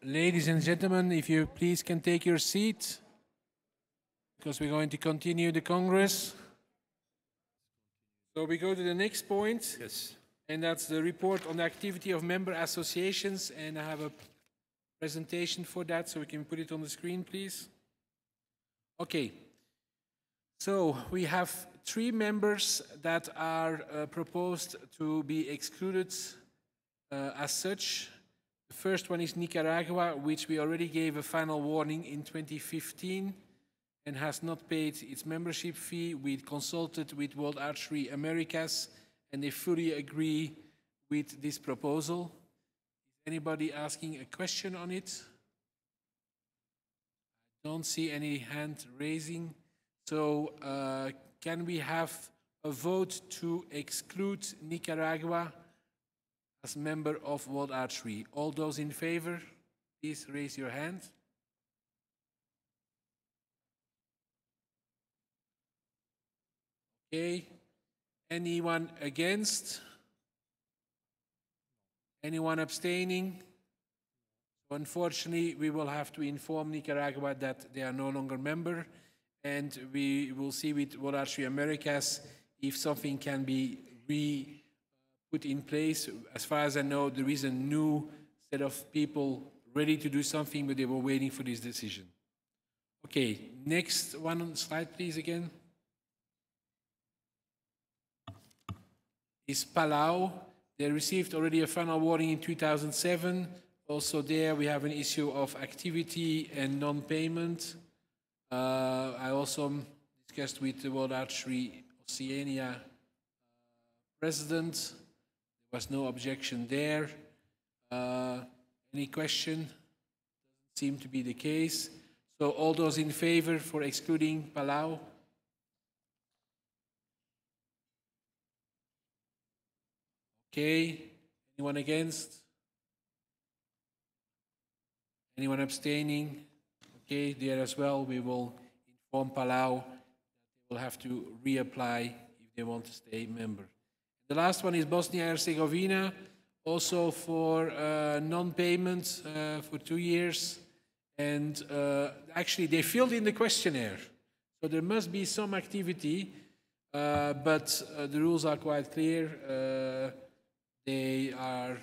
Ladies and gentlemen, if you please can take your seat, because we're going to continue the Congress. So we go to the next point. Yes. And that's the report on the activity of member associations. And I have a presentation for that, so we can put it on the screen, please. Okay. So we have 3 members that are proposed to be excluded as such. The first one is Nicaragua, which we already gave a final warning in 2015 and has not paid its membership fee. We consulted with World Archery Americas, and they fully agree with this proposal. Is anybody asking a question on it? I don't see any hand raising. So can we have a vote to exclude Nicaragua as member of World Archery? All those in favor, please raise your hand. Okay. Anyone against? Anyone abstaining? So unfortunately, we will have to inform Nicaragua that they are no longer member, and we will see with World Archery Americas if something can be put in place. As far as I know, there is a new set of people ready to do something, but they were waiting for this decision. Okay, next one on the slide, please, again. Is Palau. They received already a final warning in 2007. Also there we have an issue of activity and non-payment. I also discussed with the World Archery Oceania president. There was no objection there. Any question? Doesn't seem to be the case. So all those in favor for excluding Palau? Okay. Anyone against? Anyone abstaining? Okay, there as well, we will inform Palau that they will have to reapply if they want to stay a member. The last one is Bosnia-Herzegovina, also for non-payment for 2 years. And actually, they filled in the questionnaire. So there must be some activity, but the rules are quite clear. They are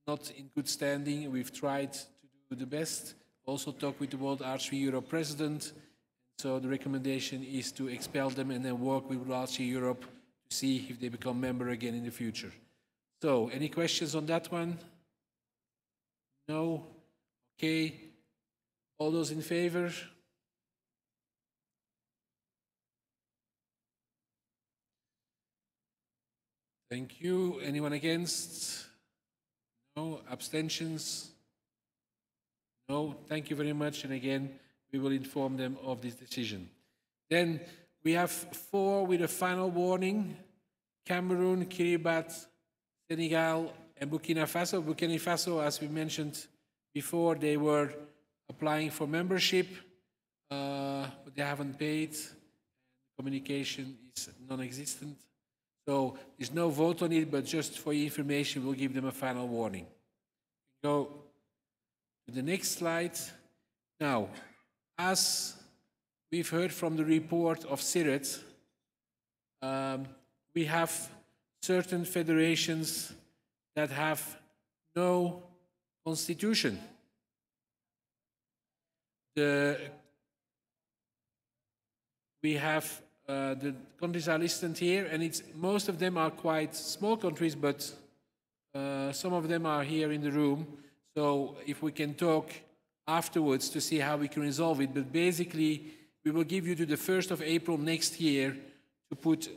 not in good standing. We've tried to do the best. Also talk with the World Archery Europe president. So the recommendation is to expel them and then work with World Archery Europe to see if they become member again in the future. So any questions on that one? No? Okay. All those in favor? Thank you. Anyone against? No. Abstentions? No. Thank you very much. And again, we will inform them of this decision. Then we have 4 with a final warning: Cameroon, Kiribati, Senegal, and Burkina Faso. Burkina Faso, as we mentioned before, they were applying for membership, but they haven't paid. Communication is non-existent. So there's no vote on it, but just for your information, we'll give them a final warning. Go to the next slide. Now, as we've heard from the report of CIRIT, we have certain federations that have no constitution. We have the countries are listed here, and most of them are quite small countries, but some of them are here in the room. So if we can talk afterwards to see how we can resolve it. But basically, we will give you to the 1st of April next year to put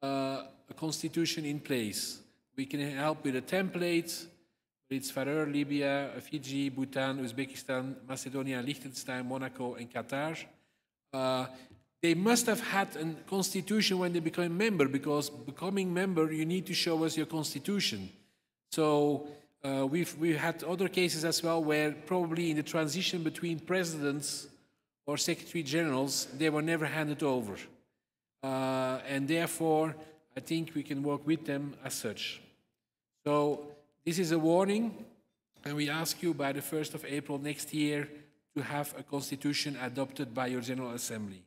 a constitution in place. We can help with a template. It's Faroe, Libya, Fiji, Bhutan, Uzbekistan, Macedonia, Liechtenstein, Monaco, and Qatar. They must have had a constitution when they became a member, because becoming member, you need to show us your constitution. So we've had other cases as well where probably in the transition between presidents or secretary generals, they were never handed over. And therefore, I think we can work with them as such. So this is a warning. And we ask you by the 1st of April next year to have a constitution adopted by your General Assembly.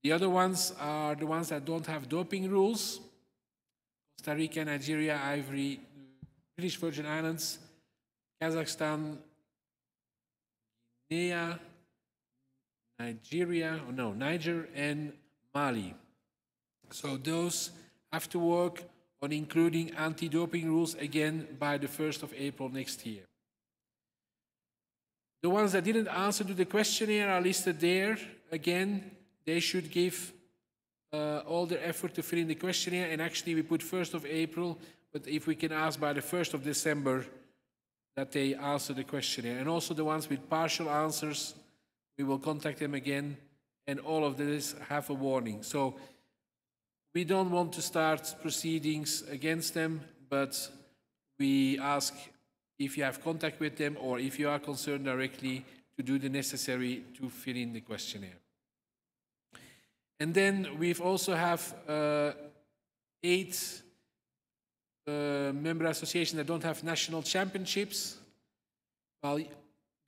The other ones are the ones that don't have doping rules: Costa Rica, Nigeria, Ivory, British Virgin Islands, Kazakhstan, Guinea, Niger, and Mali. So those have to work on including anti-doping rules again by the 1st of April next year. The ones that didn't answer to the questionnaire are listed there. Again, they should give all their effort to fill in the questionnaire, and actually we put 1st of April, but if we can ask by the 1st of December that they answer the questionnaire. And also the ones with partial answers, we will contact them again, and all of this have a warning. So we don't want to start proceedings against them, but we ask if you have contact with them or if you are concerned directly to do the necessary to fill in the questionnaire. And then we've also have 8 member associations that don't have national championships. Well,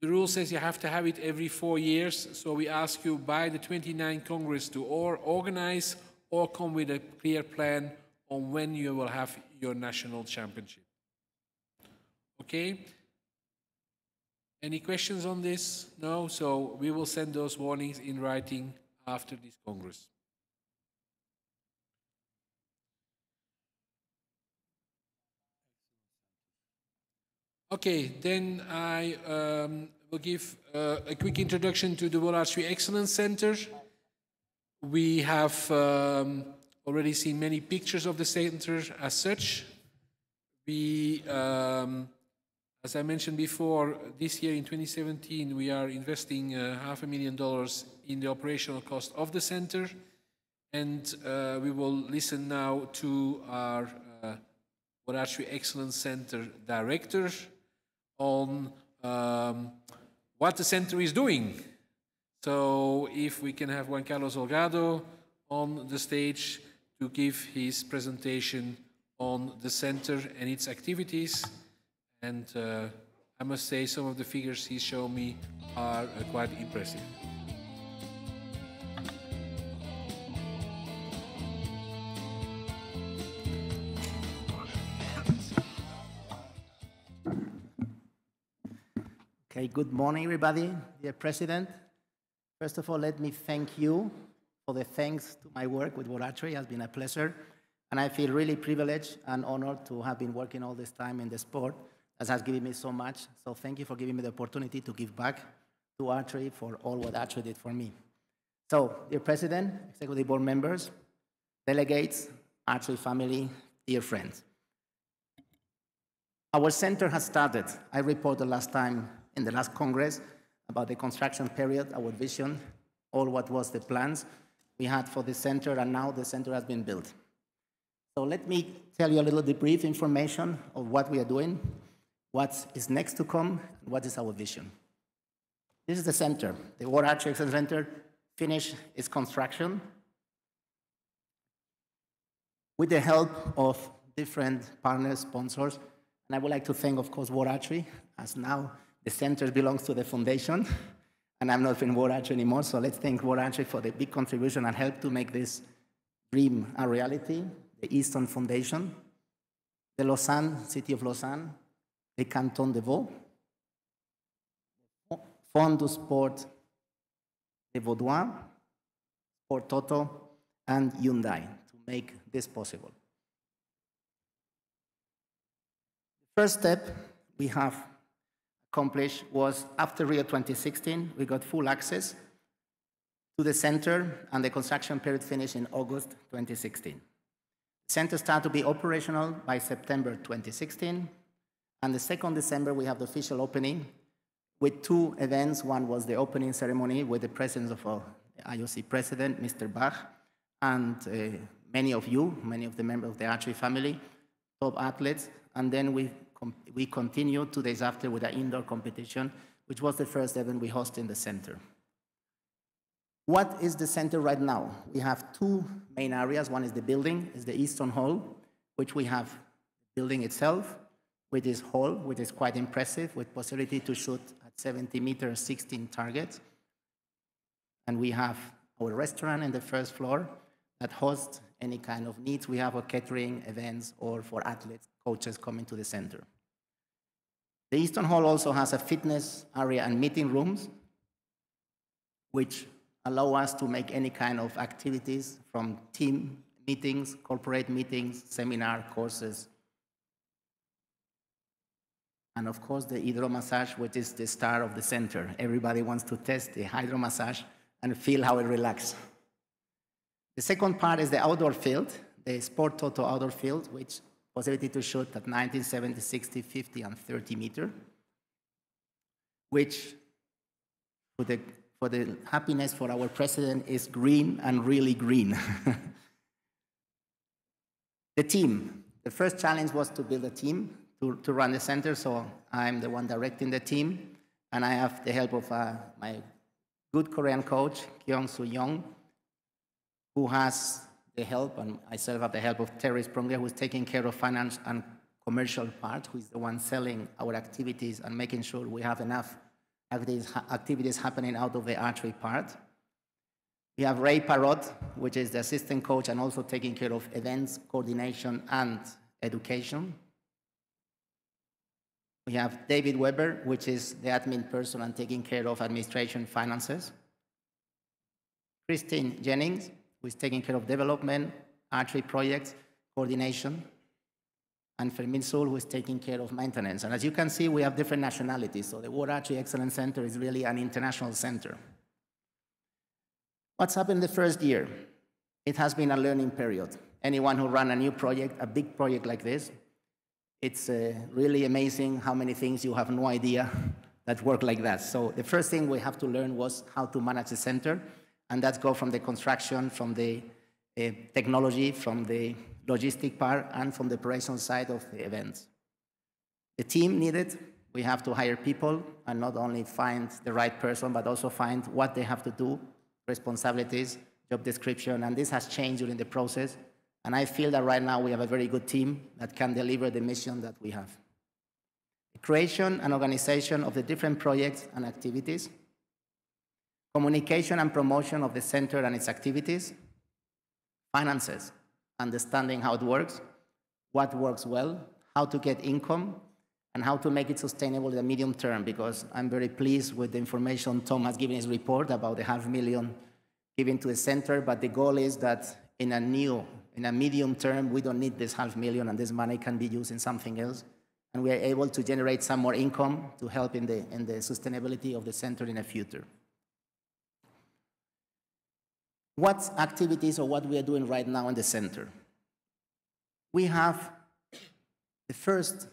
the rule says you have to have it every 4 years, so we ask you by the 29th Congress to organize or come with a clear plan on when you will have your national championship. Okay? Any questions on this? No? So we will send those warnings in writing after this Congress. Okay, then I will give a quick introduction to the World Archery Excellence Center. We have already seen many pictures of the center as such. We, as I mentioned before, this year in 2017, we are investing $500,000 in the operational cost of the center. And we will listen now to our World Archery Excellence Center director on what the center is doing. So if we can have Juan Carlos Olgado on the stage to give his presentation on the center and its activities. And I must say some of the figures he showed me are quite impressive. Okay, good morning, everybody. Dear President, first of all, let me thank you for the thanks to my work with World Archery. It has been a pleasure, and I feel really privileged and honored to have been working all this time in the sport that has given me so much. So thank you for giving me the opportunity to give back to archery for all what archery did for me. So, dear President, Executive Board members, delegates, archery family, dear friends. Our center has started. I reported last time in the last Congress about the construction period, our vision, all what was the plans we had for the center, and now the center has been built. So let me tell you a little bit brief information of what we are doing, what is next to come, and what is our vision. This is the center. The World Archery Excellence Center finished its construction with the help of different partners, sponsors, and I would like to thank, of course, World Archery, as now the center belongs to the foundation, and I'm not in World Archery anymore, so let's thank World Archery for the big contribution and help to make this dream a reality. The Eastern Foundation, the Lausanne, City of Lausanne, the Canton de Vaud, Fond du Sport de Vaudois, Sport Toto, and Hyundai to make this possible. The first step we have accomplished was after Rio 2016, we got full access to the center, and the construction period finished in August 2016. The center started to be operational by September 2016, and the 2nd December we have the official opening with 2 events. One was the opening ceremony with the presence of the IOC president, Mr. Bach, and many of the members of the archery family, top athletes, and then we continued 2 days after with an indoor competition, which was the first event we hosted in the center. What is the center right now? We have 2 main areas. One is the building, is the Eastern Hall, which we have the building itself. with this hall, which is quite impressive, with possibility to shoot at 70 meters, 16 targets. And we have our restaurant in the first floor that hosts any kind of needs we have for catering, events, or for athletes, coaches coming to the center. The Eastern Hall also has a fitness area and meeting rooms, which allow us to make any kind of activities from team meetings, corporate meetings, seminar courses. And of course, the hydro massage, which is the star of the center. Everybody wants to test the hydro massage and feel how it relaxes. The second part is the outdoor field, the Sport Toto outdoor field, which possibility to shoot at 90, 70, 60, 50, and 30 meters, which for the happiness for our president is green and really green. The team. The first challenge was to build a team to run the center, so I'm the one directing the team, and I have the help of my good Korean coach, Kyung-Soo Young, who has the help, and myself have the help of Terry Sprunger, who's taking care of finance and commercial part, who is the one selling our activities and making sure we have enough activities happening out of the archery part. We have Ray Parrott, which is the assistant coach and also taking care of events, coordination, and education. We have David Weber, which is the admin person and taking care of administration, finances. Christine Jennings, who is taking care of development, archery projects, coordination. And Fermin Sul, who is taking care of maintenance. And as you can see, we have different nationalities. So the World Archery Excellence Center is really an international center. What's happened the first year? It has been a learning period. Anyone who runs a new project, a big project like this, it's really amazing how many things you have no idea that work like that. So the first thing we have to learn was how to manage the center, and that's go from the construction, from the technology, from the logistic part, and from the operational side of the events. The team needed, we have to hire people and not only find the right person, but also find what they have to do, responsibilities, job description, and this has changed during the process. And I feel that right now we have a very good team that can deliver the mission that we have. The creation and organization of the different projects and activities, communication and promotion of the center and its activities, finances, understanding how it works, what works well, how to get income, and how to make it sustainable in the medium term, because I'm very pleased with the information Tom has given his report about the $500,000 given to the center, but the goal is that in a medium term, we don't need this $500,000 and this money can be used in something else. And we are able to generate some more income to help in the sustainability of the center in the future. What activities or what we are doing right now in the center? We have the first,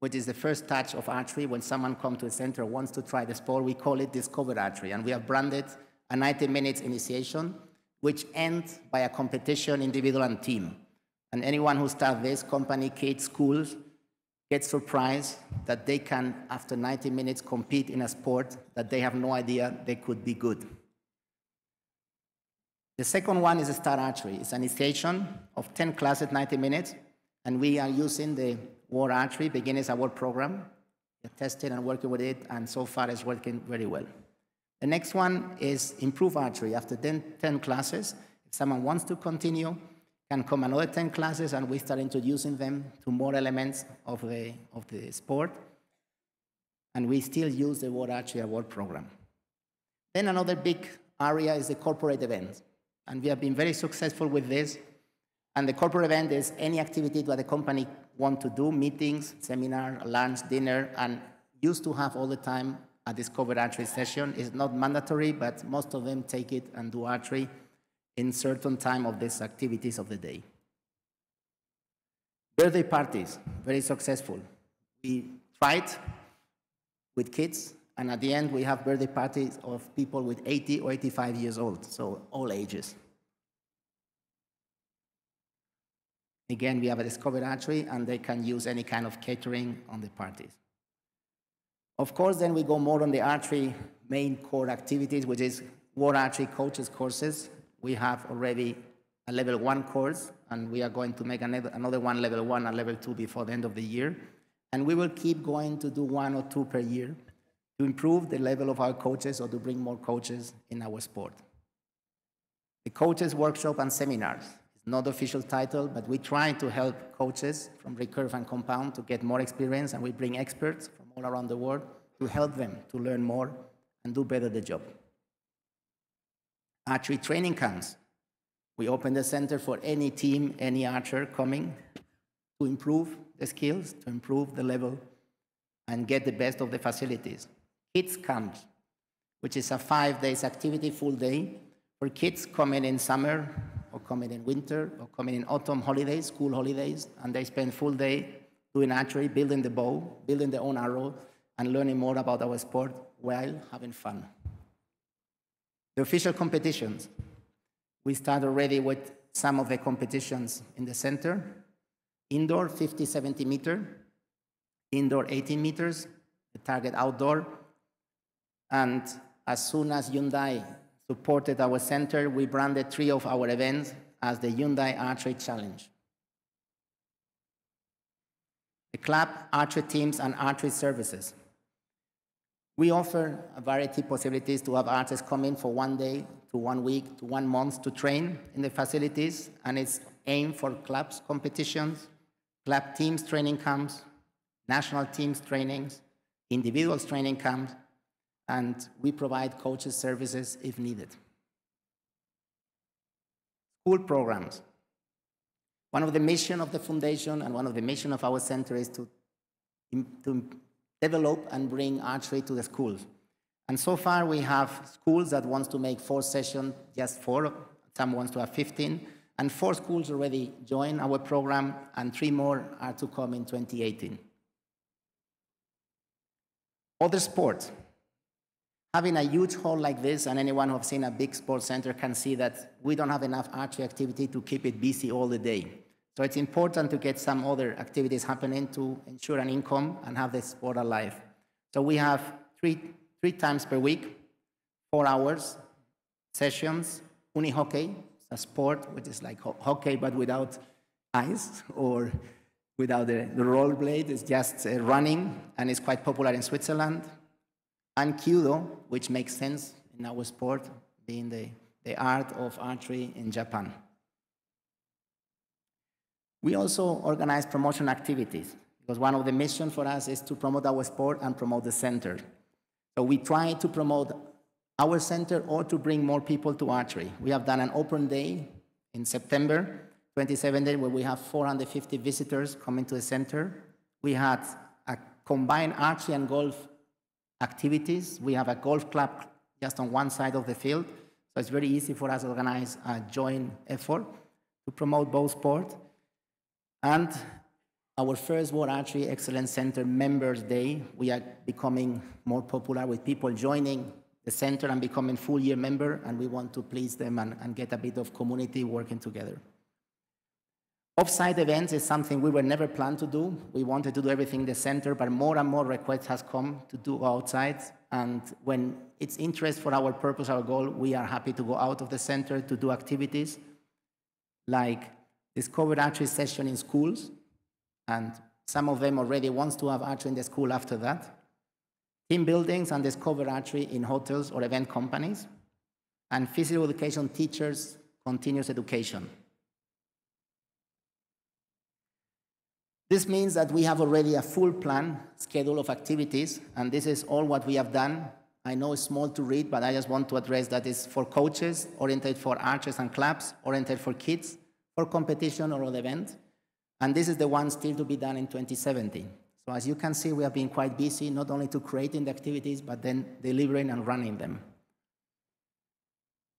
which is the first touch of archery. When someone comes to the center wants to try the sport, we call it Discover Archery. And we have branded a 90 minutes initiation, which ends by a competition, individual and team. And anyone who starts this, company, kids, schools, gets surprised that they can, after 90 minutes, compete in a sport that they have no idea they could be good. The second one is Start Archery. It's an initiation of 10 classes, 90 minutes, and we are using the World Archery Beginners Award program. We're testing and working with it, and so far it's working very well. The next one is Improve Archery. After 10 classes, if someone wants to continue, can come another 10 classes, and we start introducing them to more elements of the sport. And we still use the World Archery Award program. Then another big area is the corporate events. And we have been very successful with this. And the corporate event is any activity that the company wants to do, meetings, seminar, lunch, dinner, and used to have all the time a Discover Archery session. It's not mandatory, but most of them take it and do archery in certain time of these activities of the day. Birthday parties, very successful. We tried with kids, and at the end we have birthday parties of people with 80 or 85 years old, so all ages. Again, we have a Discover Archery, and they can use any kind of catering on the parties. Of course, then we go more on the archery main core activities, which is World Archery Coaches courses. We have already a level 1 course, and we are going to make another one, level 1 and level 2, before the end of the year. And we will keep going to do 1 or 2 per year to improve the level of our coaches or to bring more coaches in our sport. The coaches workshop and seminars. It's not the official title, but we try to help coaches from recurve and compound to get more experience, and we bring experts from all around the world to help them to learn more and do better the job. Archery training camps. We open the center for any team, any archer coming to improve the skills, to improve the level, and get the best of the facilities. Kids camps, which is a 5-day activity, full day, for kids coming in summer, or coming in winter, or coming in autumn holidays, school holidays, and they spend full day doing archery, building the bow, building their own arrow, and learning more about our sport while having fun. The official competitions. We start already with some of the competitions in the center. Indoor, 50, 70 meter. Indoor, 18 meters. The target outdoor. And as soon as Hyundai supported our center, we branded 3 of our events as the Hyundai Archery Challenge. The club, archery teams, and archery services. We offer a variety of possibilities to have archers come in for 1 day, to 1 week, to 1 month to train in the facilities, and it's aimed for clubs competitions, club teams training camps, national teams trainings, individuals training camps, and we provide coaches services if needed. School programs. One of the mission of the foundation and one of the mission of our center is to develop and bring archery to the schools. And so far we have schools that want to make 4 sessions, just 4, some wants to have 15, and 4 schools already join our program, and 3 more are to come in 2018. Other sports. Having a huge hall like this, and anyone who has seen a big sports center can see that we don't have enough archery activity to keep it busy all the day. So it's important to get some other activities happening to ensure an income and have the sport alive. So we have three times per week, 4 hours, sessions, unihockey, a sport which is like hockey but without ice or without the roll blade. It's just running, and it's quite popular in Switzerland. And Kyudo, which makes sense in our sport, being the art of archery in Japan. We also organize promotion activities, because one of the missions for us is to promote our sport and promote the center. So we try to promote our center or to bring more people to archery. We have done an open day in September 2017 where we have 450 visitors coming to the center. We had a combined archery and golf activities. We have a golf club just on one side of the field, so it's very easy for us to organize a joint effort to promote both sports. And our first World Archery Excellence Center Members Day, we are becoming more popular with people joining the center and becoming full-year member, and we want to please them and get a bit of community working together. Off-site events is something we were never planned to do. We wanted to do everything in the center, but more and more requests has come to do outside. And when it's interest for our purpose, our goal, we are happy to go out of the center to do activities like discovered archery session in schools. And some of them already wants to have archery in the school after that. Team buildings and discovered archery in hotels or event companies. And physical education teachers, continuous education. This means that we have already a full plan, schedule of activities, and this is all what we have done. I know it's small to read, but I just want to address that it's for coaches, oriented for archers and clubs, oriented for kids, for competition or other event. And this is the one still to be done in 2017. So as you can see, we have been quite busy, not only to creating the activities, but then delivering and running them.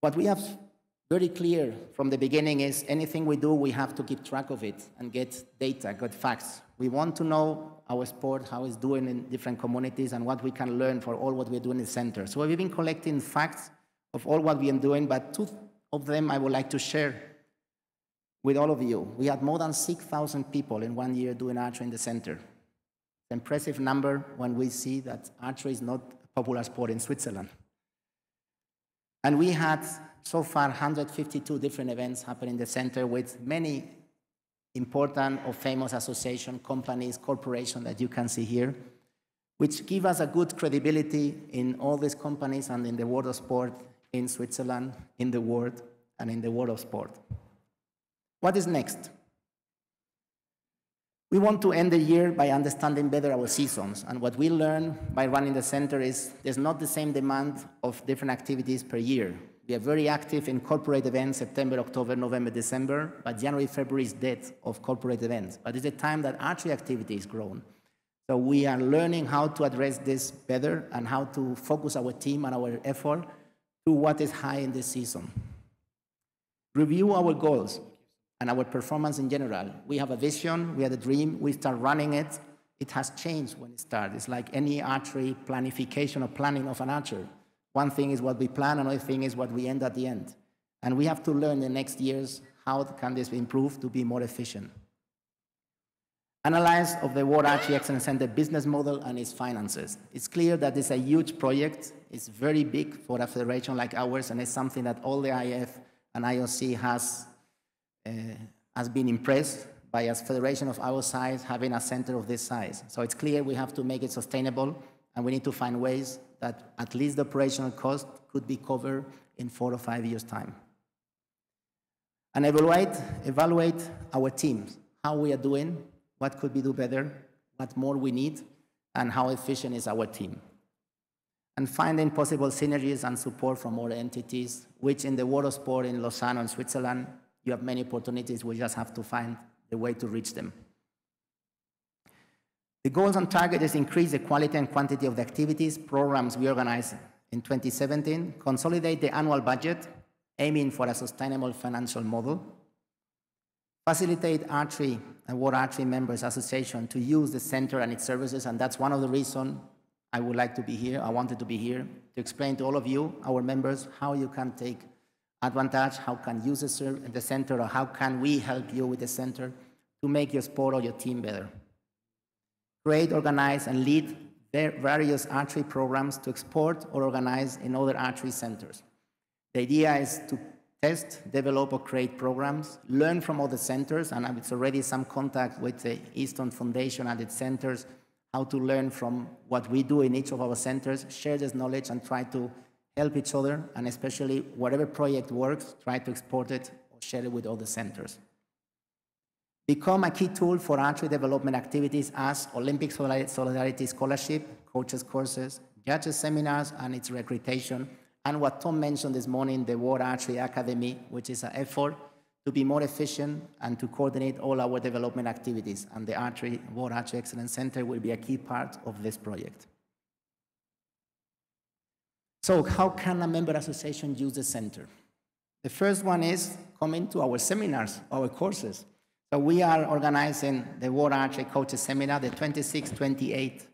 What we have very clear from the beginning is anything we do, we have to keep track of it and get data, get facts. We want to know our sport, how it's doing in different communities, and what we can learn for all what we're doing in the center. So we've been collecting facts of all what we are doing, but 2 of them I would like to share with all of you. We had more than 6,000 people in 1 year doing archery in the center. It's an impressive number when we see that archery is not a popular sport in Switzerland. And we had so far 152 different events happen in the center with many important or famous association, companies, corporations that you can see here, which give us a good credibility in all these companies and in the world of sport in Switzerland, in the world, and in the world of sport. What is next? We want to end the year by understanding better our seasons. And what we learn by running the center is there's not the same demand of different activities per year. We are very active in corporate events, September, October, November, December, but January, February is dead of corporate events. But it's a time that archery activity is grown. So we are learning how to address this better and how to focus our team and our effort to what is high in this season. Review our goals and our performance in general. We have a vision, we have a dream, we start running it. It has changed when it started. It's like any archery planification or planning of an archer. One thing is what we plan, another thing is what we end at the end. And we have to learn in the next years how can this be improved to be more efficient. Analyze of the World Archery Excellence Center business model and its finances. It's clear that it's a huge project. It's very big for a federation like ours, and it's something that all the IF and IOC has been impressed by a federation of our size having a center of this size. So it's clear we have to make it sustainable, and we need to find ways that at least the operational cost could be covered in 4 or 5 years' time. And evaluate our teams, how we are doing, what could we do better, what more we need, and how efficient is our team. And finding possible synergies and support from other entities, which in the world of sport in Lausanne and Switzerland, you have many opportunities. We just have to find the way to reach them. The goals and target is increase the quality and quantity of the activities, programs we organize in 2017, consolidate the annual budget, aiming for a sustainable financial model, facilitate archery and World Archery Members Association to use the center and its services, and that's one of the reasons I would like to be here. I wanted to be here to explain to all of you, our members, how you can take advantage, how can use the center, or how can we help you with the center to make your sport or your team better. Create, organize, and lead various archery programs to export or organize in other archery centers. The idea is to test, develop, or create programs, learn from other centers, and it's already some contact with the Easton Foundation and its centers, how to learn from what we do in each of our centers, share this knowledge, and try to help each other, and especially whatever project works, try to export it or share it with other centers. Become a key tool for archery development activities as Olympic Solidarity Scholarship, coaches courses, judges seminars, and its recruitation, and what Tom mentioned this morning, the World Archery Academy, which is an effort to be more efficient and to coordinate all our development activities. And the World Archery Excellence Center will be a key part of this project. So how can a member association use the center? The first one is coming to our seminars, our courses. So we are organizing the World Archery Coaches Seminar, the 26th, 28th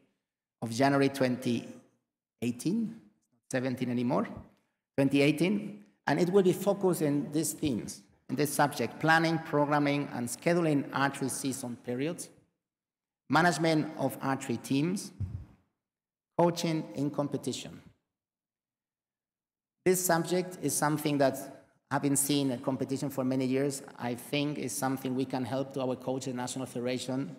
of January 2018, 17 anymore, 2018, and it will be focused in these themes, in this subject: planning, programming, and scheduling archery season periods, management of archery teams, coaching in competition. This subject is something that, having seen a competition for many years, I think is something we can help to our coaches, National Federation,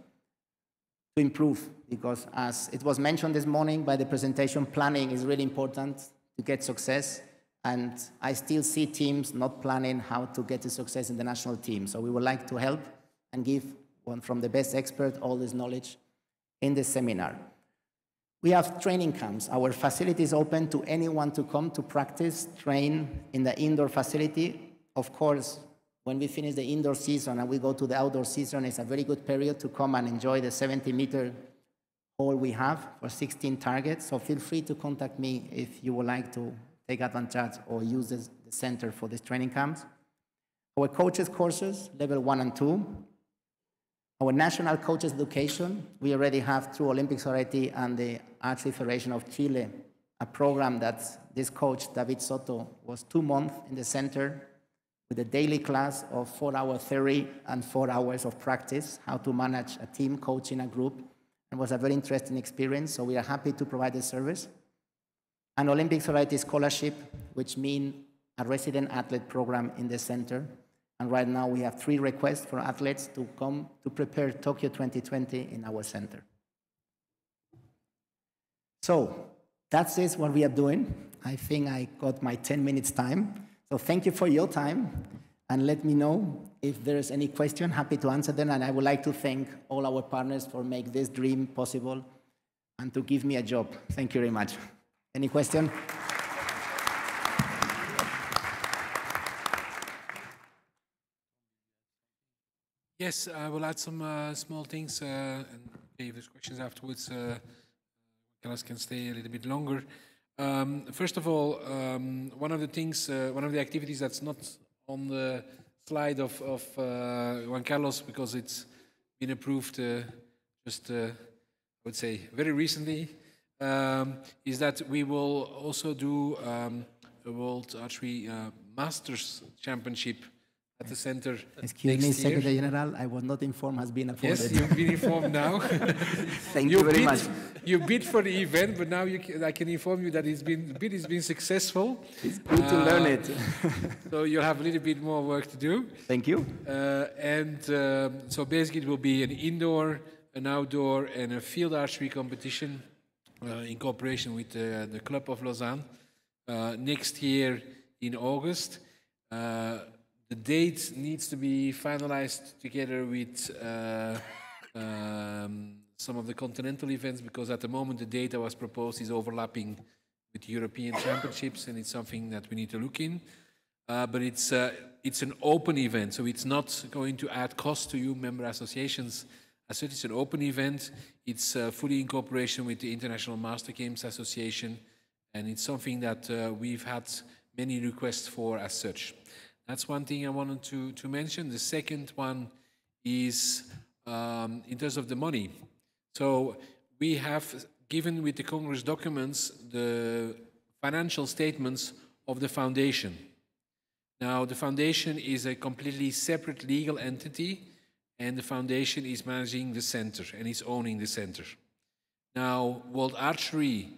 to improve, because as it was mentioned this morning by the presentation, planning is really important to get success, and I still see teams not planning how to get to success in the national team. So we would like to help and give one from the best experts all this knowledge in this seminar. We have training camps. Our facility is open to anyone to come to practice, train in the indoor facility. Of course, when we finish the indoor season and we go to the outdoor season, it's a very good period to come and enjoy the 70-meter hall we have for 16 targets. So feel free to contact me if you would like to take advantage or use the center for these training camps. Our coaches courses, level 1 and 2. Our national coaches education, we already have through Olympic Society and the Archery Federation of Chile, a program that this coach, David Soto, was 2 months in the center with a daily class of 4-hour theory and 4 hours of practice, how to manage a team, coaching a group. It was a very interesting experience, so we are happy to provide this service. An Olympic Society scholarship, which means a resident athlete program in the center. And right now we have 3 requests for athletes to come to prepare Tokyo 2020 in our center. So that's it, what we are doing. I think I got my 10 minutes time. So thank you for your time. And let me know if there's any question, happy to answer them. And I would like to thank all our partners for making this dream possible and to give me a job. Thank you very much. Any question? Yes, I will add some small things, and if there's questions afterwards, Carlos can stay a little bit longer. First of all, one of the things, one of the activities that's not on the slide of Juan Carlos, because it's been approved just, I would say, very recently, is that we will also do a World Archery Masters Championship at the center. Excuse me, Secretary General, I was not informed has been appointed. Yes, you've been informed now. Thank you very much. You bid for the event, but now I can inform you that the bid has been successful. It's good to learn it. So you'll have a little bit more work to do. Thank you. So basically it will be an indoor, an outdoor, and a field archery competition in cooperation with the Club of Lausanne next year in August. The date needs to be finalized together with some of the continental events, because at the moment the date that was proposed is overlapping with the European Championships, and it's something that we need to look in. But it's an open event, so it's not going to add cost to you member associations. As such, it's an open event. It's fully in cooperation with the International Master Games Association, and it's something that we've had many requests for as such. That's one thing I wanted to mention. The second one is in terms of the money. So we have given with the Congress documents the financial statements of the foundation. Now, the foundation is a completely separate legal entity, and the foundation is managing the center and is owning the center. Now, World Archery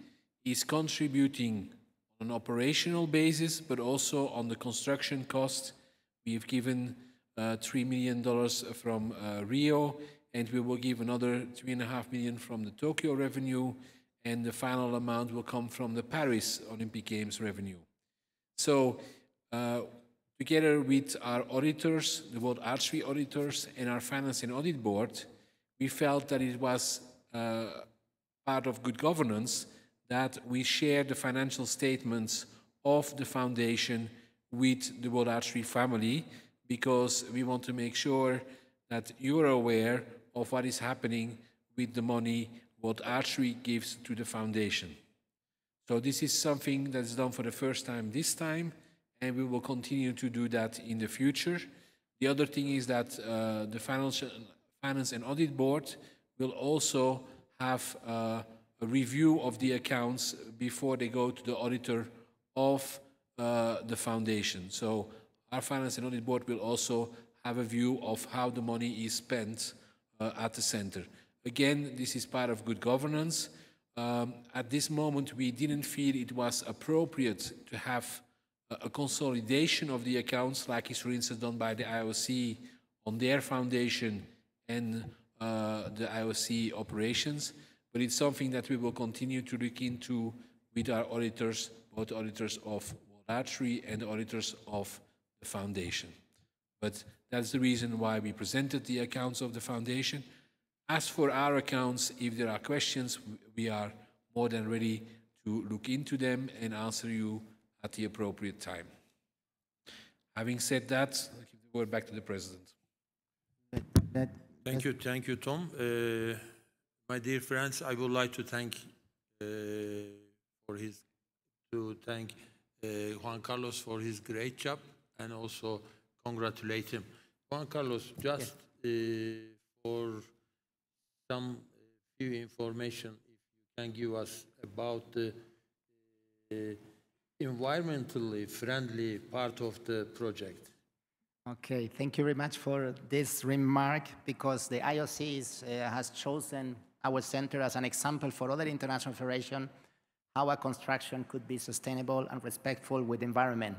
is contributing on an operational basis, but also on the construction cost. We've given $3 million from Rio, and we will give another $3.5 million from the Tokyo revenue, and the final amount will come from the Paris Olympic Games revenue. So, together with our auditors, the World Archery auditors, and our Finance and Audit Board, we felt that it was part of good governance that we share the financial statements of the foundation with the World Archery family, because we want to make sure that you're aware of what is happening with the money World Archery gives to the foundation. So this is something that's done for the first time this time, and we will continue to do that in the future. The other thing is that the Finance and Audit Board will also have a review of the accounts before they go to the auditor of the foundation. So our Finance and Audit Board will also have a view of how the money is spent at the center. Again, this is part of good governance. At this moment, we didn't feel it was appropriate to have a consolidation of the accounts, like is, for instance, done by the IOC on their foundation and the IOC operations. But it's something that we will continue to look into with our auditors, both auditors of World Archery and the auditors of the foundation. But that's the reason why we presented the accounts of the foundation. As for our accounts, if there are questions, we are more than ready to look into them and answer you at the appropriate time. Having said that, I'll give the word back to the President. Thank you, Tom. My dear friends, I would like to thank Juan Carlos for his great job, and also congratulate him. Juan Carlos, just for some few information, if you can give us about the environmentally friendly part of the project. Okay, thank you very much for this remark, because the IOC has chosen our center as an example for other international federations how a construction could be sustainable and respectful with the environment.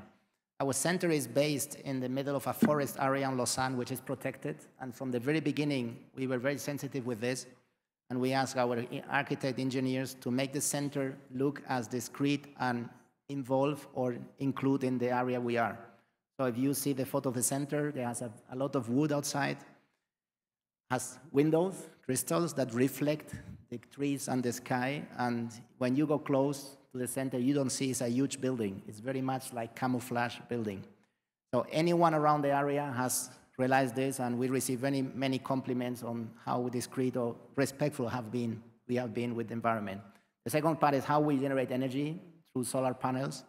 our center is based in the middle of a forest area in Lausanne, which is protected. And from the very beginning, we were very sensitive with this. And we asked our architect engineers to make the center look as discrete and involve or include in the area we are. So if you see the photo of the center, there has a lot of wood outside, has windows, crystals that reflect the trees and the sky. And when you go close to the center, you don't see it's a huge building. It's very much like camouflage building. So anyone around the area has realized this, and we receive many compliments on how discreet or respectful we have been with the environment. The second part is how we generate energy through solar panels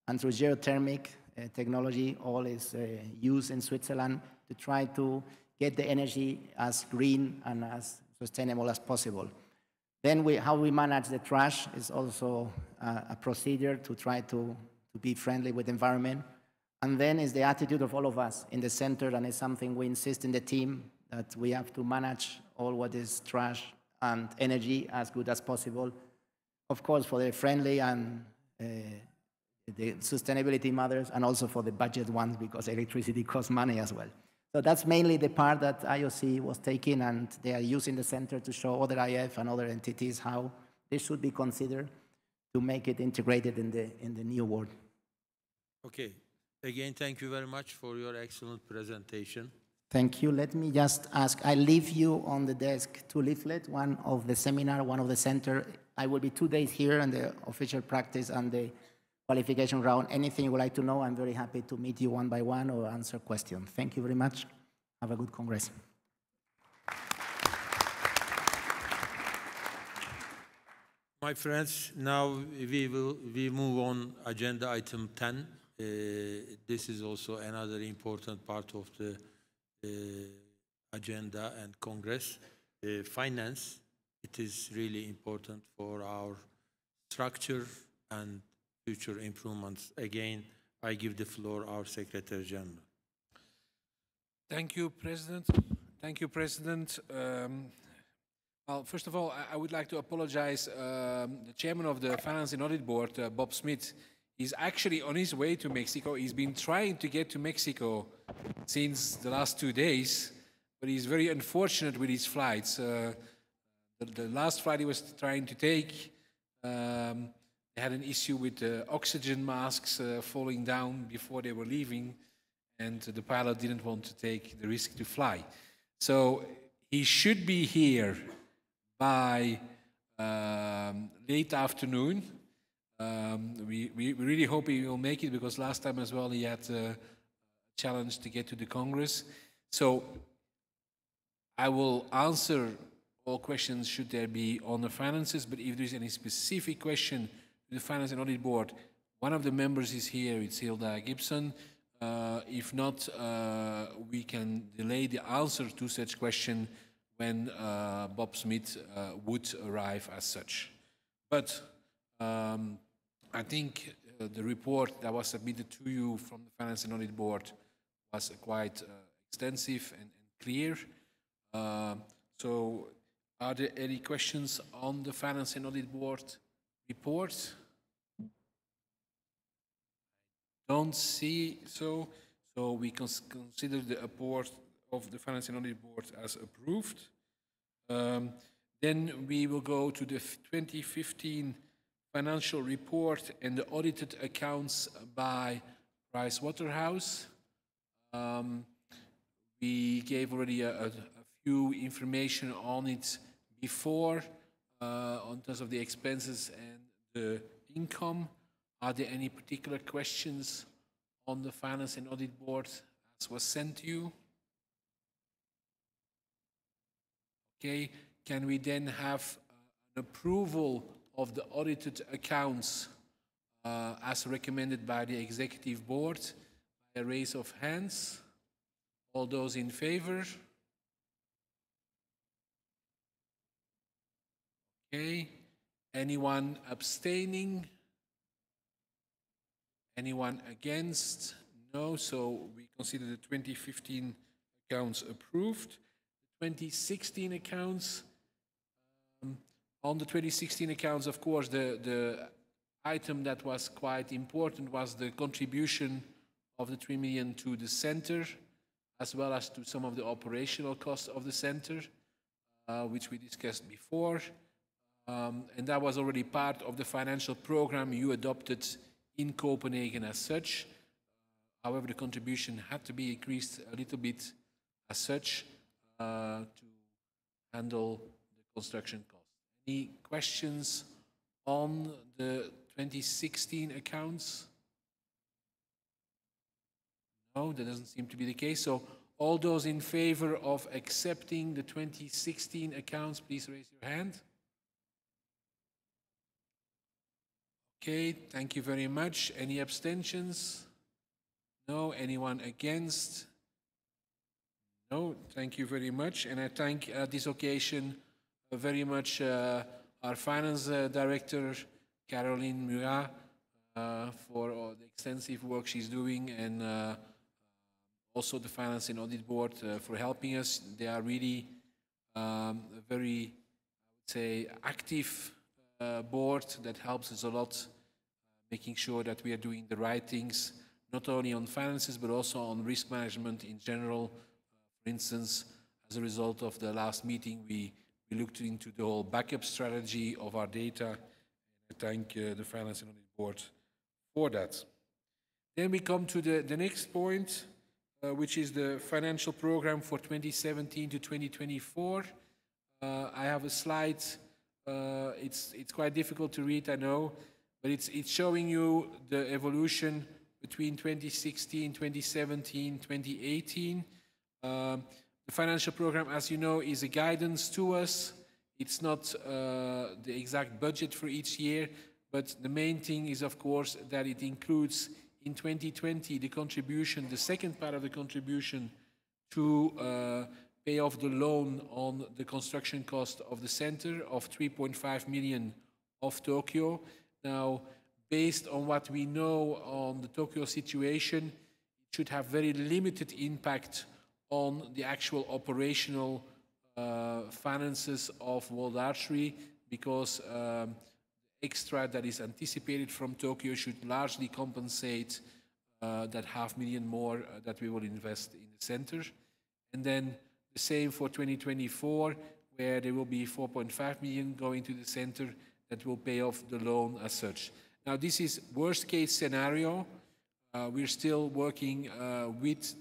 and through geothermic technology. All is used in Switzerland to try to get the energy as green and as sustainable as possible. Then how we manage the trash is also a procedure to try to be friendly with the environment. And then is the attitude of all of us in the center, and it's something we insist in the team, that we have to manage all what is trash and energy as good as possible. Of course, for the friendly and the sustainability matters, and also for the budget ones, because electricity costs money as well. So that's mainly the part that IOC was taking, and they are using the center to show other IF and other entities how this should be considered to make it integrated in the new world. Okay. Again, thank you very much for your excellent presentation. Thank you. Let me just ask, I leave you on the desk 2 leaflets, one of the seminar, one of the center. I will be 2 days here on the official practice and the qualification round. Anything you would like to know, I'm very happy to meet you one by one or answer questions. Thank you very much. Have a good Congress. My friends, now we move on agenda item 10. This is also another important part of the agenda and Congress. Finance, it is really important for our structure and future improvements. Again, I give the floor our Secretary General. Thank you, President. Thank you, President. Well, first of all, I would like to apologize. The chairman of the Finance and Audit Board, Bob Smith, is actually on his way to Mexico. He's been trying to get to Mexico since the last 2 days, but he's very unfortunate with his flights. The last flight he was trying to take, they had an issue with the oxygen masks falling down before they were leaving, and the pilot didn't want to take the risk to fly. So he should be here by late afternoon. We really hope he will make it, because last time as well he had a challenge to get to the Congress. So I will answer all questions should there be on the finances, but if there is any specific question to the Finance and Audit Board, one of the members is here, it's Hilda Gibson. If not, we can delay the answer to such question when Bob Smith would arrive as such. But I think the report that was submitted to you from the Finance and Audit Board was quite extensive and clear. So are there any questions on the Finance and Audit Board report? Don't see so. So we consider the report of the Finance and Audit Board as approved. Then we will go to the 2015 financial report and the audited accounts by Pricewaterhouse. We gave already a few information on it before, on terms of the expenses and the income. Are there any particular questions on the Finance and Audit Board as was sent to you? Okay, can we then have an approval of the audited accounts as recommended by the Executive Board by a raise of hands? All those in favor? Okay, anyone abstaining? Anyone against? No, so we consider the 2015 accounts approved. The 2016 accounts, on the 2016 accounts, of course, the item that was quite important was the contribution of the 3 million to the center, as well as to some of the operational costs of the center, which we discussed before. And that was already part of the financial program you adopted in Copenhagen as such. However, the contribution had to be increased a little bit as such to handle the construction costs. Any questions on the 2016 accounts? No, that doesn't seem to be the case. So all those in favor of accepting the 2016 accounts, please raise your hand. Okay, thank you very much. Any abstentions? No. Anyone against? No. Thank you very much. And I thank at this occasion very much our finance director, Caroline Murat, for all the extensive work she's doing, and also the Finance and Audit Board for helping us. They are really a very, I would say, active board that helps us a lot, making sure that we are doing the right things, not only on finances, but also on risk management in general. For instance, as a result of the last meeting, we looked into the whole backup strategy of our data. I thank the Finance and Audit Board for that. Then we come to the next point, which is the financial program for 2017 to 2024. I have a slide. It's quite difficult to read, I know, but it's showing you the evolution between 2016, 2017, 2018. The financial program, as you know, is a guidance to us. It's not the exact budget for each year, but the main thing is, of course, that it includes in 2020 the contribution, the second part of the contribution to pay off the loan on the construction cost of the center of 3.5 million of Tokyo. Now, based on what we know on the Tokyo situation, it should have very limited impact on the actual operational finances of World Archery, because extra that is anticipated from Tokyo should largely compensate that 500,000 more that we will invest in the center. And then the same for 2024, where there will be 4.5 million going to the center that will pay off the loan as such. Now, this is worst case scenario. We're still working with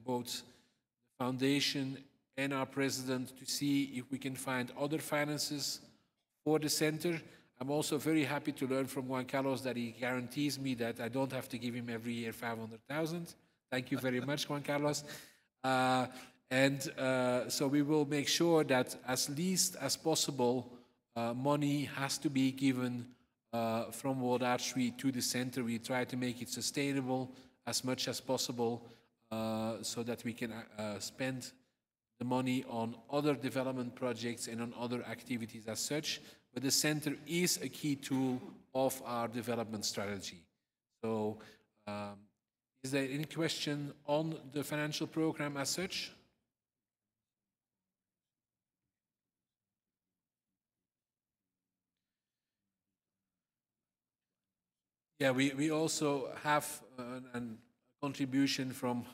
both the foundation and our president to see if we can find other finances for the center. I'm also very happy to learn from Juan Carlos that he guarantees me that I don't have to give him every year 500,000. Thank you very much, Juan Carlos. So we will make sure that as least as possible money has to be given from World Archery to the center. We try to make it sustainable as much as possible so that we can spend the money on other development projects and on other activities as such. But the center is a key tool of our development strategy. So is there any question on the financial program as such? Yeah, we also have a contribution from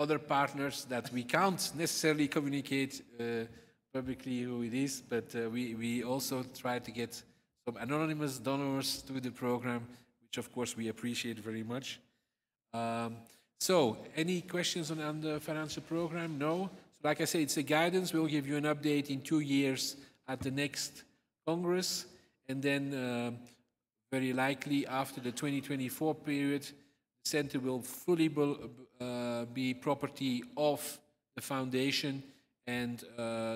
other partners that we can't necessarily communicate publicly who it is, but we also try to get some anonymous donors to the program, which of course we appreciate very much. So, any questions on the financial program? No? So like I said, it's a guidance. We'll give you an update in 2 years at the next Congress, and then very likely after the 2024 period, the center will fully be property of the foundation, and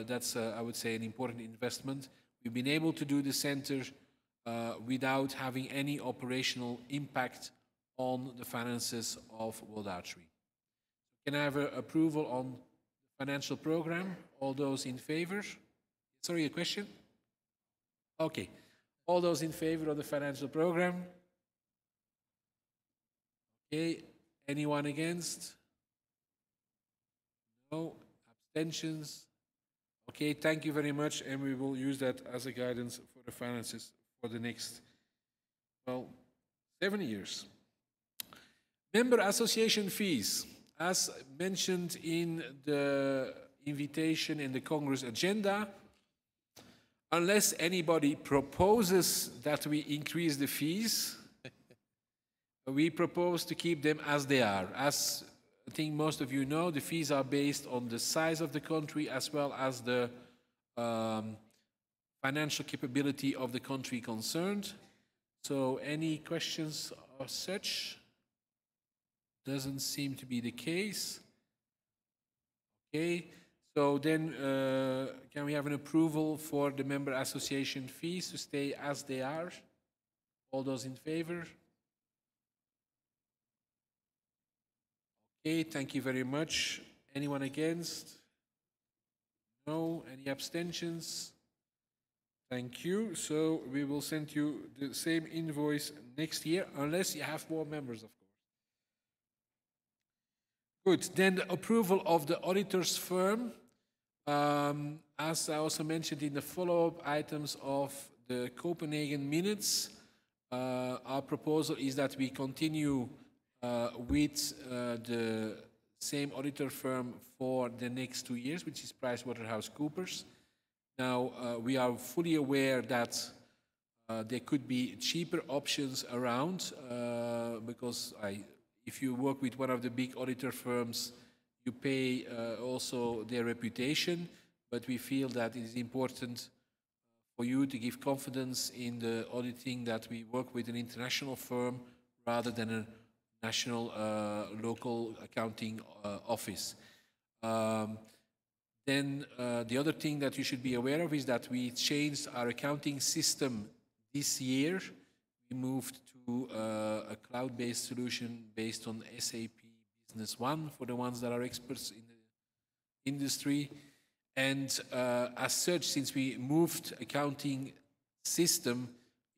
that's, I would say, an important investment. We've been able to do the center without having any operational impact on the finances of World Archery. Can I have approval on the financial program? All those in favor? Sorry, a question? Okay. All those in favor of the financial program? Okay. Anyone against? No. Abstentions? Okay, thank you very much, and we will use that as a guidance for the finances for the next, well, 7 years. Member association fees, as mentioned in the invitation in the Congress agenda, unless anybody proposes that we increase the fees, we propose to keep them as they are. As I think most of you know, the fees are based on the size of the country as well as the financial capability of the country concerned. So any questions or such? Doesn't seem to be the case. Okay, so then can we have an approval for the member association fees to stay as they are? All those in favor? Okay, thank you very much. Anyone against? No? Any abstentions? Thank you. So we will send you the same invoice next year, unless you have more members, of course. Good. Then the approval of the auditor's firm. As I also mentioned in the follow-up items of the Copenhagen minutes, our proposal is that we continue with the same auditor firm for the next 2 years, which is PricewaterhouseCoopers. Now, we are fully aware that there could be cheaper options around because if you work with one of the big auditor firms, you pay also their reputation, but we feel that it is important for you to give confidence in the auditing that we work with an international firm rather than a national local accounting office. Then the other thing that you should be aware of is that we changed our accounting system this year. We moved to a cloud-based solution based on SAP Business One for the ones that are experts in the industry. And as such, since we moved accounting system,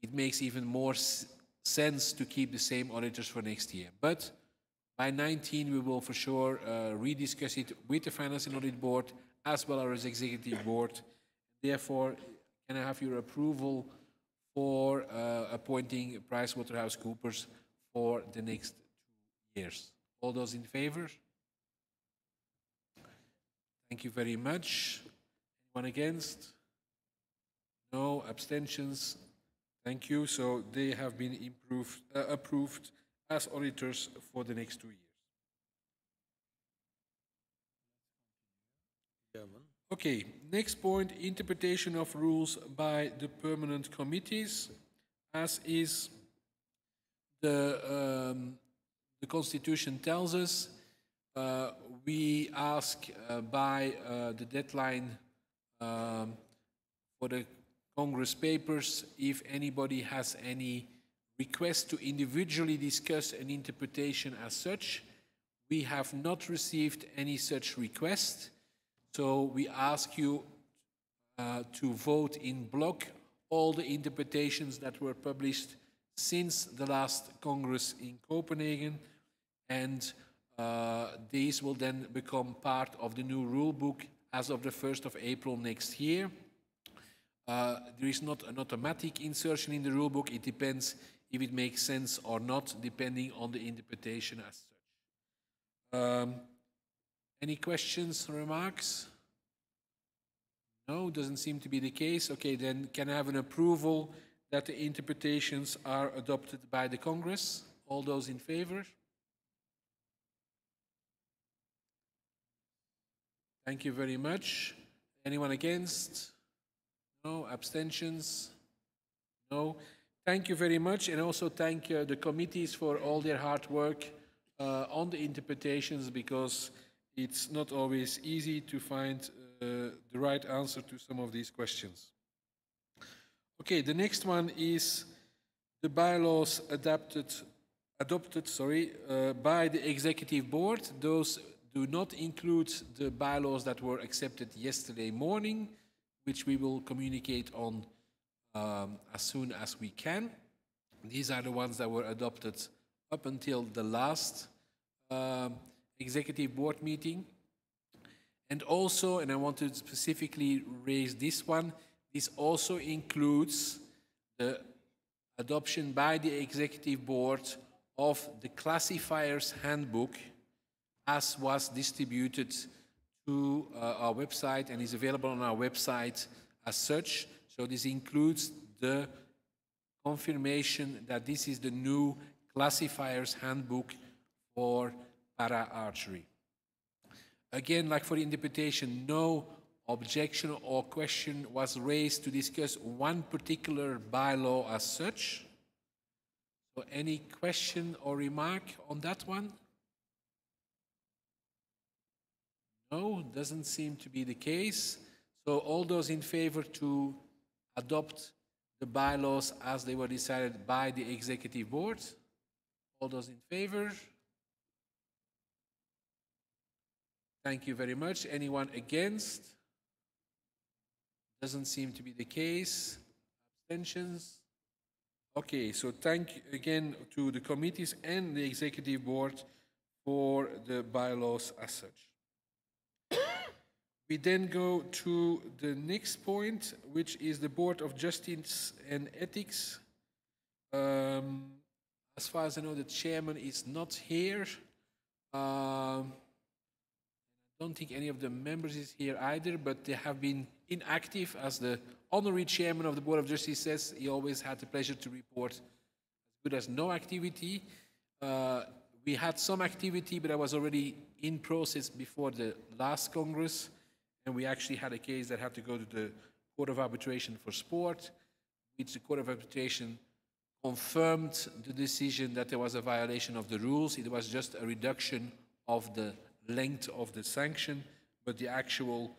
it makes even more sense to keep the same auditors for next year. But by 2019, we will for sure rediscuss it with the Finance and Audit Board as well as Executive Board. Therefore, can I have your approval for appointing PricewaterhouseCoopers for the next 2 years? All those in favor? Thank you very much. Anyone against? No abstentions? Thank you. So they have been approved as auditors for the next 2 years. Okay, next point, interpretation of rules by the permanent committees. As is the Constitution tells us, we ask by the deadline for the Congress papers if anybody has any request to individually discuss an interpretation as such. We have not received any such request, so we ask you to vote in block all the interpretations that were published since the last Congress in Copenhagen, and these will then become part of the new rule book as of the 1st of April next year. There is not an automatic insertion in the rule book. It depends if it makes sense or not, depending on the interpretation as such. Any questions or remarks? No, doesn't seem to be the case. Okay, then can I have an approval that the interpretations are adopted by the Congress? All those in favor? Thank you very much. Anyone against? No. Abstentions? No. Thank you very much, and also thank the committees for all their hard work on the interpretations, because it's not always easy to find the right answer to some of these questions. Okay, the next one is the bylaws adopted by the Executive Board. Those do not include the bylaws that were accepted yesterday morning, which we will communicate on as soon as we can. These are the ones that were adopted up until the last Executive Board meeting. And also, and I want to specifically raise this one, this also includes the adoption by the Executive Board of the classifiers handbook as was distributed to our website and is available on our website as such. So this includes the confirmation that this is the new classifiers handbook for para-archery. Again, like for the interpretation, no objection or question was raised to discuss one particular bylaw as such. So any question or remark on that one? No, doesn't seem to be the case. So all those in favor to adopt the bylaws as they were decided by the executive board? All those in favor? Thank you very much. Anyone against? Doesn't seem to be the case. Abstentions? Okay, so thank you again to the committees and the executive board for the bylaws as such. We then go to the next point, which is the Board of Justice and Ethics. As far as I know, the chairman is not here. I don't think any of the members is here either, but they have been inactive. As the honorary chairman of the Board of Justice says, he always had the pleasure to report as good as no activity. We had some activity, but I was already in process before the last Congress. And we actually had a case that had to go to the Court of Arbitration for Sport, which the Court of Arbitration confirmed the decision that there was a violation of the rules. It was just a reduction of the length of the sanction, but the actual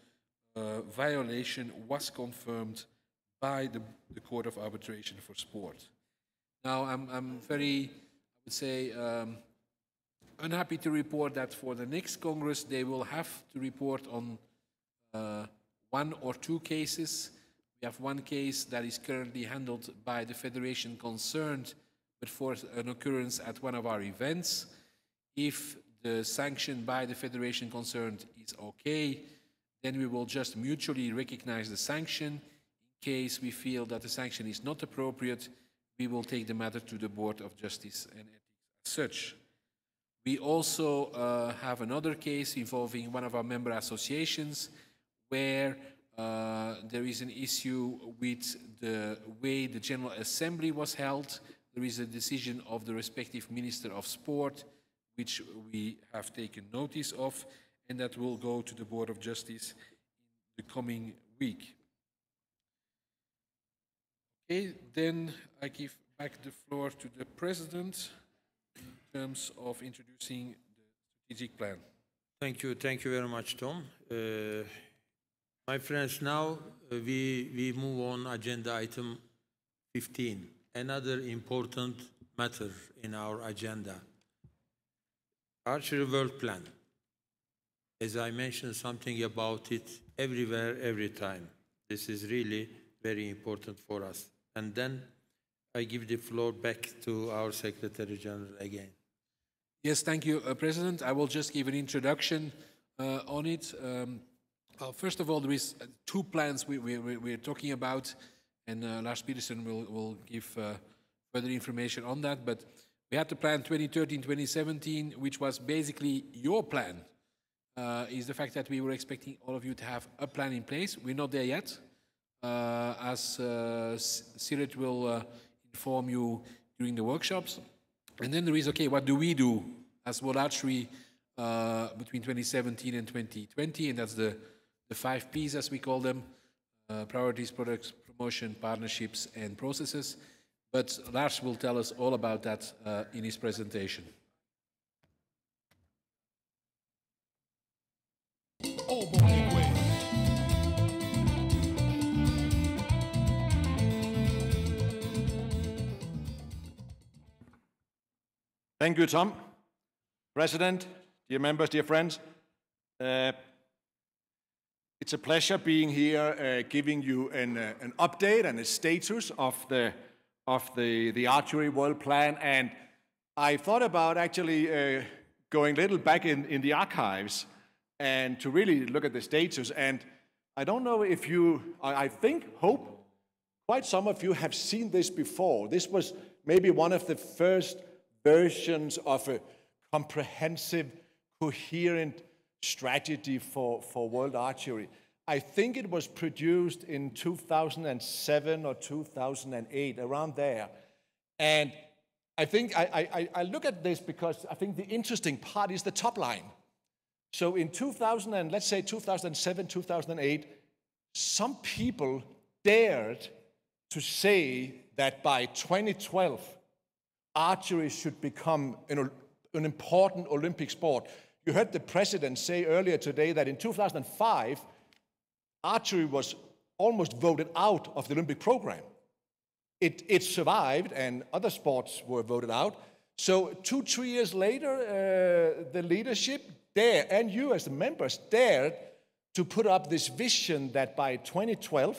violation was confirmed by the Court of Arbitration for Sport. Now, I'm very, I would say, unhappy to report that for the next Congress, they will have to report on one or two cases. We have one case that is currently handled by the federation concerned, but for an occurrence at one of our events. If the sanction by the federation concerned is okay, then we will just mutually recognize the sanction. In case we feel that the sanction is not appropriate, we will take the matter to the Board of Justice and Ethics as such. We also have another case involving one of our member associations where there is an issue with the way the General Assembly was held. There is a decision of the respective Minister of Sport, which we have taken notice of, and that will go to the Board of Justice in the coming week. Okay, then I give back the floor to the President in terms of introducing the strategic plan. Thank you very much, Tom. My friends, now we move on agenda item 15, another important matter in our agenda. Archery World Plan. As I mentioned something about it everywhere, every time. This is really very important for us. And then I give the floor back to our Secretary General again. Yes, thank you, President. I will just give an introduction on it. First of all, there is two plans we're talking about, and Lars Peterson will give further information on that. But we had the plan 2013-2017, which was basically your plan, is the fact that we were expecting all of you to have a plan in place. We're not there yet. As Sirit will inform you during the workshops. And then there is, okay, what do we do as World Archery between 2017 and 2020? And that's the 5 Ps, as we call them, priorities, products, promotion, partnerships, and processes. But Lars will tell us all about that in his presentation. Thank you, Tom. President, dear members, dear friends. It's a pleasure being here, giving you an update and a status of the Archery World Plan. And I thought about actually going a little back in the archives and to really look at the status. And I don't know if you, hope, quite some of you have seen this before. This was maybe one of the first versions of a comprehensive, coherent strategy for World Archery. I think it was produced in 2007 or 2008, around there. And I think I look at this because I think the interesting part is the top line. So in 2000 and let's say 2007, 2008, some people dared to say that by 2012, archery should become an important Olympic sport. You heard the president say earlier today that in 2005, archery was almost voted out of the Olympic program. It survived, and other sports were voted out. So 2-3 years later, the leadership dared, and you as the members dared, to put up this vision that by 2012,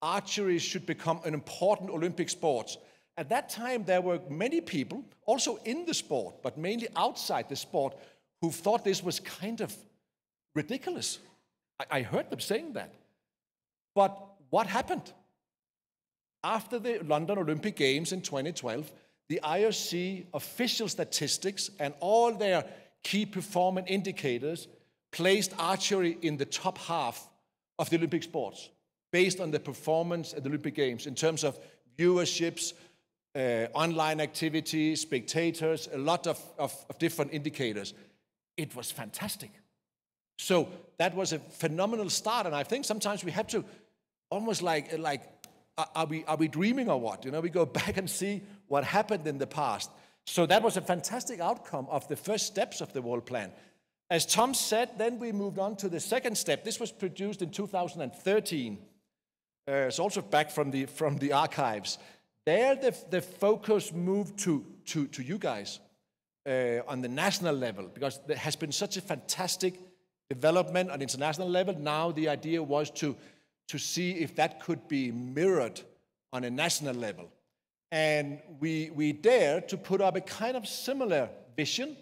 archery should become an important Olympic sport. At that time, there were many people, also in the sport, but mainly outside the sport, who thought this was kind of ridiculous. I heard them saying that. But what happened? After the London Olympic Games in 2012, the IOC official statistics and all their key performance indicators placed archery in the top half of the Olympic sports, based on the performance at the Olympic Games in terms of viewerships, online activity, spectators, a lot of different indicators. It was fantastic. So that was a phenomenal start, and I think sometimes we have to almost like are we dreaming or what? You know, we go back and see what happened in the past. So that was a fantastic outcome of the first steps of the World Plan. As Tom said, then we moved on to the second step. This was produced in 2013. It's also back from the archives. There, the focus moved to you guys on the national level, because there has been such a fantastic development on international level. Now the idea was to see if that could be mirrored on a national level. And we dared to put up a kind of similar vision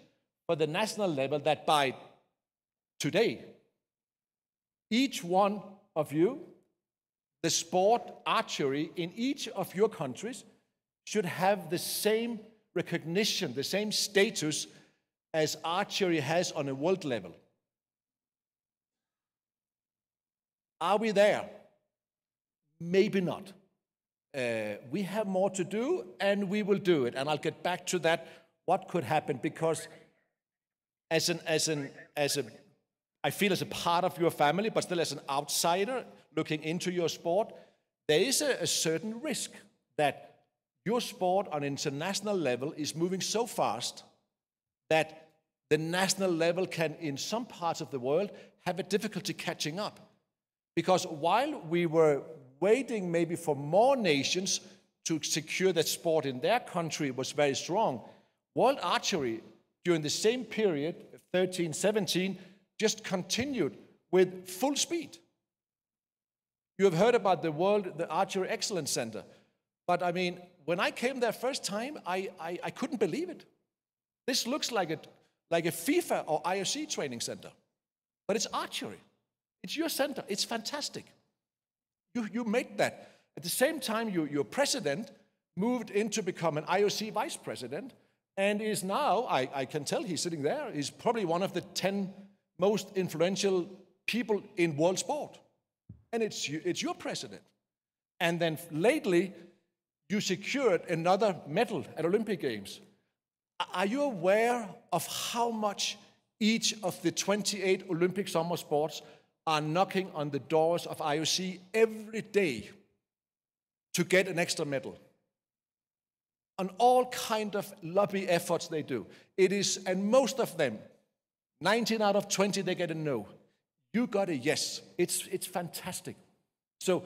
for the national level, that by today, each one of you, the sport archery in each of your countries should have the same recognition, the same status as archery has on a world level. Are we there? Maybe not. We have more to do, and we will do it. And I'll get back to that, what could happen, because I feel as a part of your family, but still as an outsider looking into your sport, there is a certain risk that your sport on international level is moving so fast that the national level can, in some parts of the world, have a difficulty catching up. Because while we were waiting maybe for more nations to secure that sport in their country was very strong, World Archery during the same period, 13, 17, just continued with full speed. You have heard about the Archery Excellence Center. But I mean, when I came there first time, I couldn't believe it. This looks like a FIFA or IOC training center. But it's archery. It's your center. It's fantastic. You made that. At the same time, your president moved in to become an IOC vice president, and is now, I can tell he's sitting there, he's probably one of the 10 most influential people in world sport. And it's your president. And then lately, you secured another medal at Olympic Games. Are you aware of how much each of the 28 Olympic summer sports are knocking on the doors of IOC every day to get an extra medal? On all kind of lobby efforts they do. It is, and most of them, 19 out of 20, they get a no. You got a yes. It's fantastic. So,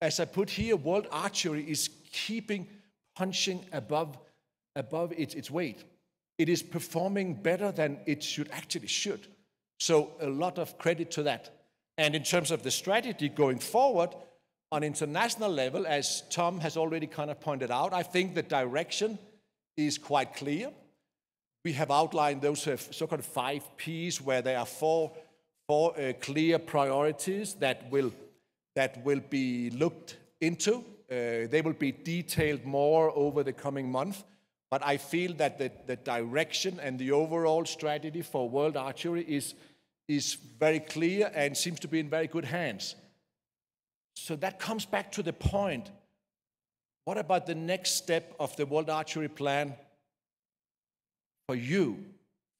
as I put here, World Archery is keeping punching above its weight. It is performing better than it should. So a lot of credit to that. And in terms of the strategy going forward, on international level, as Tom has already kind of pointed out, I think the direction is quite clear. We have outlined those so-called 5 Ps, where there are four clear priorities that will be looked into. They will be detailed more over the coming month but I feel that the direction and the overall strategy for World Archery is very clear and seems to be in very good hands. So that comes back to the point. What about the next step of the World Archery plan for you,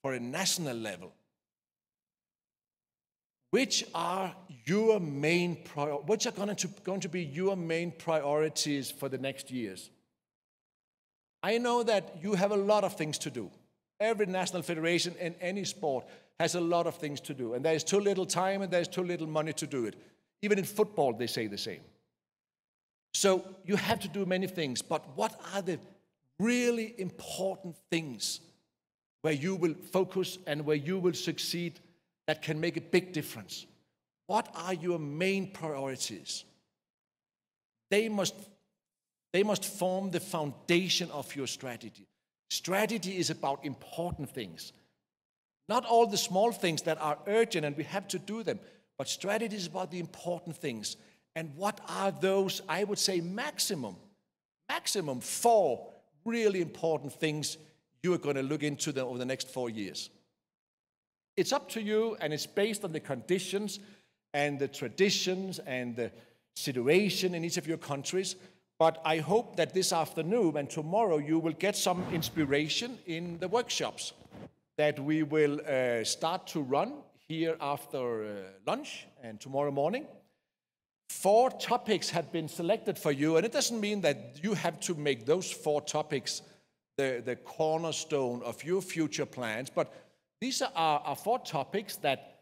for a national level? Which are your main which are going to be your main priorities for the next years? I know that you have a lot of things to do. Every national federation in any sport has a lot of things to do, and there's too little time and there's too little money to do it. Even in football, they say the same. So you have to do many things, but what are the really important things where you will focus and where you will succeed that can make a big difference? What are your main priorities? They must form the foundation of your strategy. Strategy is about important things. Not all the small things that are urgent and we have to do them, but strategy is about the important things. And what are those, I would say, maximum 4 really important things you are going to look into over the next 4 years? It's up to you, and it's based on the conditions and the traditions and the situation in each of your countries. But I hope that this afternoon and tomorrow you will get some inspiration in the workshops that we will start to run here after lunch and tomorrow morning. 4 topics have been selected for you, and it doesn't mean that you have to make those 4 topics the cornerstone of your future plans, but these are 4 topics that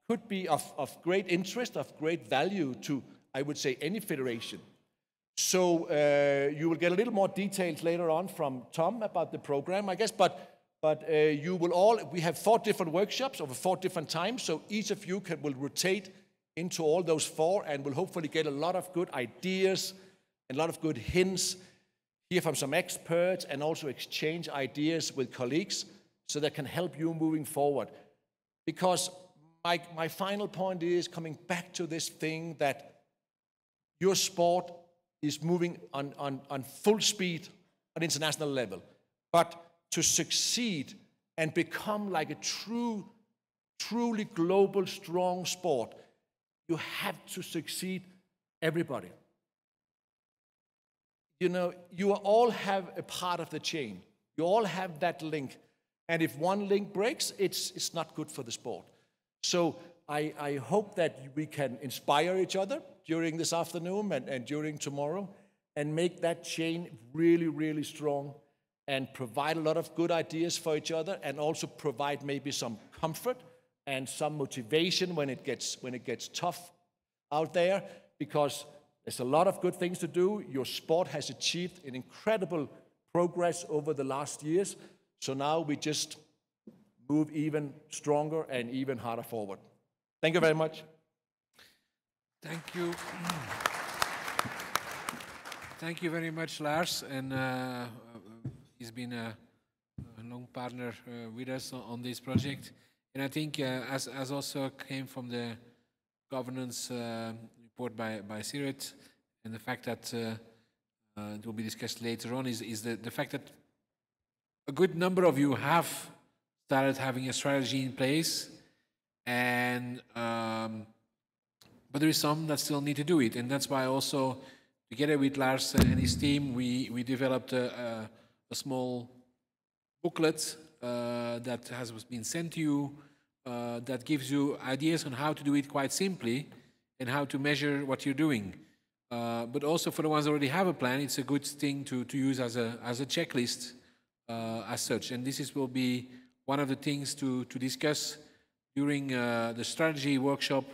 could be of great interest, of great value to, I would say, any federation. So you will get a little more details later on from Tom about the program, I guess, but you will all, we have 4 different workshops over 4 different times, so each of you will rotate into all those 4 and will hopefully get a lot of good ideas and a lot of good hints, hear from some experts, and also exchange ideas with colleagues so that can help you moving forward. Because my final point is coming back to this thing that your sport is moving on full speed on international level. But to succeed and become like a truly global, strong sport, you have to succeed everybody. You know, you all have a part of the chain. You all have that link. And if one link breaks, it's not good for the sport. So I hope that we can inspire each other during this afternoon and during tomorrow and make that chain really, really strong and provide a lot of good ideas for each other and also provide maybe some comfort and some motivation when it gets tough out there, because there's a lot of good things to do. Your sport has achieved an incredible progress over the last years. So now we just move even stronger and even harder forward. Thank you very much. Thank you. Thank you very much, Lars. And he's been a long partner with us on this project. And I think, as also came from the governance report by Sirit, and the fact that it will be discussed later on, is the fact that a good number of you have started having a strategy in place, and but there is some that still need to do it, and that's why also together with Lars and his team, we developed a small booklet that has been sent to you that gives you ideas on how to do it quite simply and how to measure what you're doing. But also for the ones that already have a plan, it's a good thing to use as a checklist as such. And this will be one of the things to discuss during the strategy workshop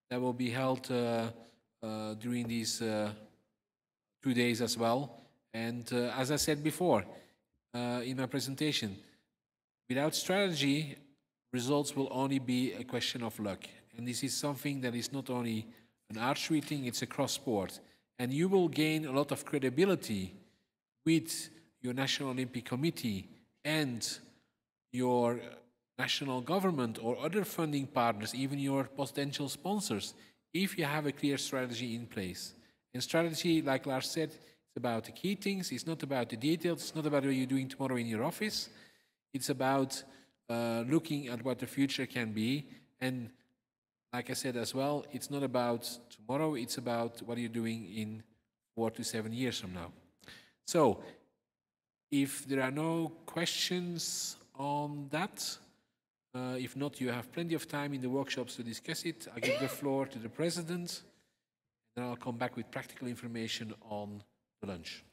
that will be held during these 2 days as well. And as I said before in my presentation, without strategy, results will only be a question of luck. And this is something that is not only an archery thing, it's a cross sport. And you will gain a lot of credibility with your National Olympic Committee and your national government or other funding partners, even your potential sponsors, if you have a clear strategy in place. And strategy, like Lars said, It's about the key things. It's not about the details. It's not about what you're doing tomorrow in your office. It's about looking at what the future can be. And like I said as well, it's not about tomorrow. It's about what you're doing in 4 to 7 years from now. So, if there are no questions on that, if not, you have plenty of time in the workshops to discuss it. I give the floor to the president, and then I'll come back with practical information on the lunch.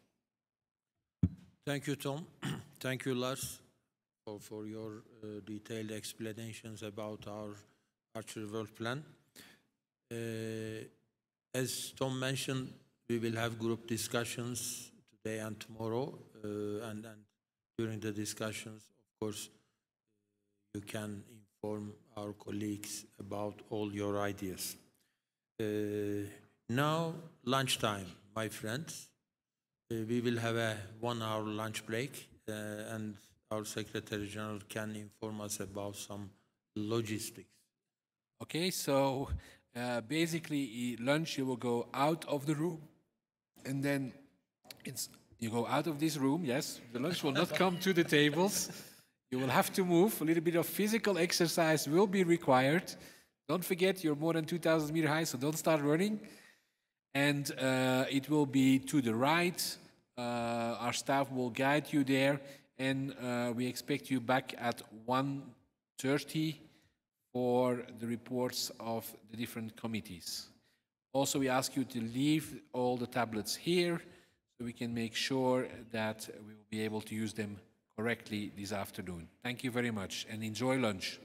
Thank you, Tom. Thank you, Lars, for your detailed explanations about our Archery World Plan. As Tom mentioned, we will have group discussions today and tomorrow, and during the discussions, of course, you can inform our colleagues about all your ideas. Now, lunchtime, my friends. We will have a 1-hour lunch break, and our Secretary General can inform us about some logistics. Okay, so basically, lunch, you will go out of the room, and then you go out of this room, yes. The lunch will not come to the tables. You will have to move. A little bit of physical exercise will be required. Don't forget, you're more than 2,000 meter high, so don't start running. And it will be to the right. Our staff will guide you there, and we expect you back at 1:30 for the reports of the different committees. Also, we ask you to leave all the tablets here so we can make sure that we will be able to use them correctly this afternoon. Thank you very much, and enjoy lunch.